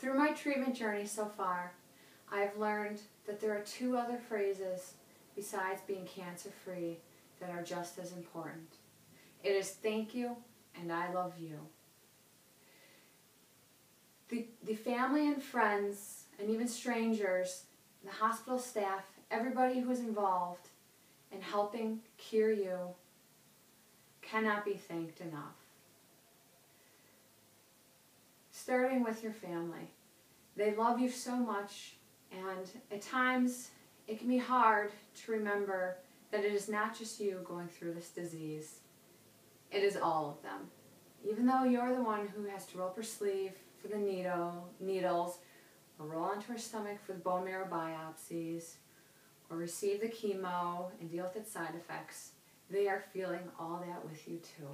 Through my treatment journey so far, I've learned that there are two other phrases besides being cancer-free that are just as important. It is thank you and I love you. The family and friends and even strangers, the hospital staff, everybody who is involved in helping cure you cannot be thanked enough. Starting with your family. They love you so much, and at times it can be hard to remember that it is not just you going through this disease. It is all of them. Even though you're the one who has to roll up her sleeve for the needles, or roll onto her stomach for the bone marrow biopsies, or receive the chemo and deal with its side effects, they are feeling all that with you too.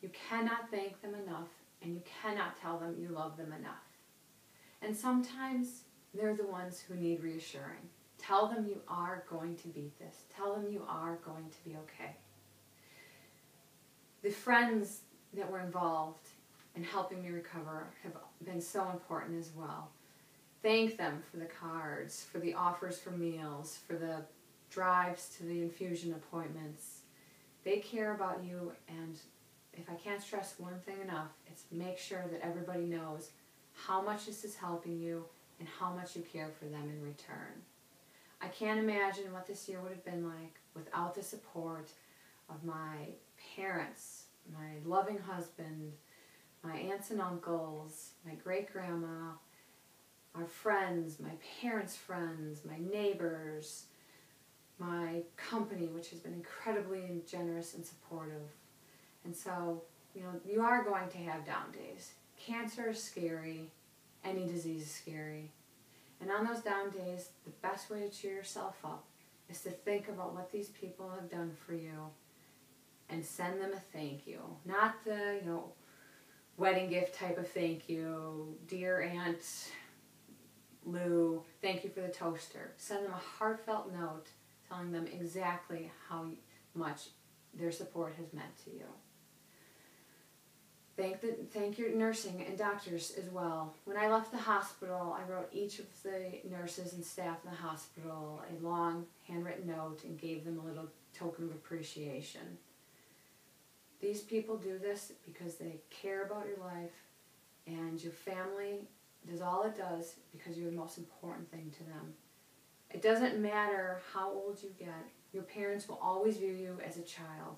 You cannot thank them enough, and you cannot tell them you love them enough. And sometimes they're the ones who need reassuring. Tell them you are going to beat this. Tell them you are going to be okay. The friends that were involved in helping me recover have been so important as well. Thank them for the cards, for the offers for meals, for the drives to the infusion appointments. They care about you, and if I can't stress one thing enough, it's make sure that everybody knows how much this is helping you and how much you care for them in return. I can't imagine what this year would have been like without the support of my parents, my loving husband, my aunts and uncles, my great-grandma, our friends, my parents' friends, my neighbors, my company, which has been incredibly generous and supportive. And so, you are going to have down days. Cancer is scary. Any disease is scary. And on those down days, the best way to cheer yourself up is to think about what these people have done for you and send them a thank you. Not the, wedding gift type of thank you. Dear Aunt Lou, thank you for the toaster. Send them a heartfelt note telling them exactly how much their support has meant to you. Thank your nursing and doctors as well. When I left the hospital, I wrote each of the nurses and staff in the hospital a long handwritten note and gave them a little token of appreciation. These people do this because they care about your life, and your family does all it does because you're the most important thing to them. It doesn't matter how old you get. Your parents will always view you as a child.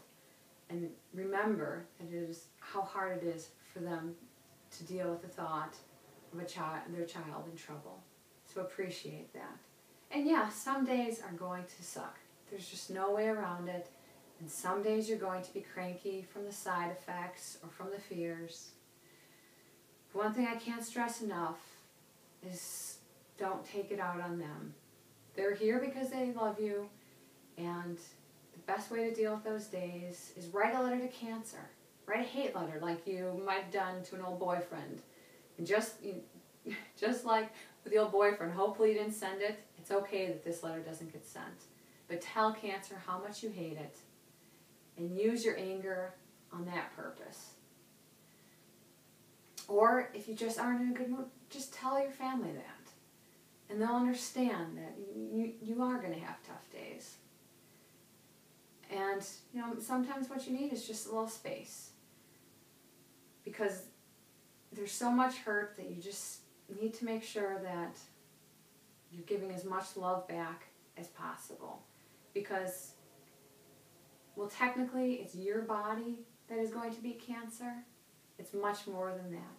And remember that it is how hard it is for them to deal with the thought of their child in trouble. So appreciate that. And yeah, some days are going to suck. There's just no way around it. And some days you're going to be cranky from the side effects or from the fears. But one thing I can't stress enough is don't take it out on them. They're here because they love you, and the best way to deal with those days is write a letter to cancer. Write a hate letter like you might have done to an old boyfriend. And just like with the old boyfriend, hopefully you didn't send it. It's okay that this letter doesn't get sent. But tell cancer how much you hate it and use your anger on that purpose. Or if you just aren't in a good mood, just tell your family that. And they'll understand that you are going to have tough days. And, sometimes what you need is just a little space. Because there's so much hurt that you just need to make sure that you're giving as much love back as possible. Because, well, technically, it's your body that is going to beat cancer. It's much more than that.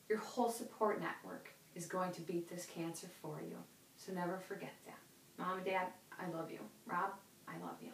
Your whole support network is going to beat this cancer for you. So never forget that. Mom and Dad, I love you. Rob, I love you.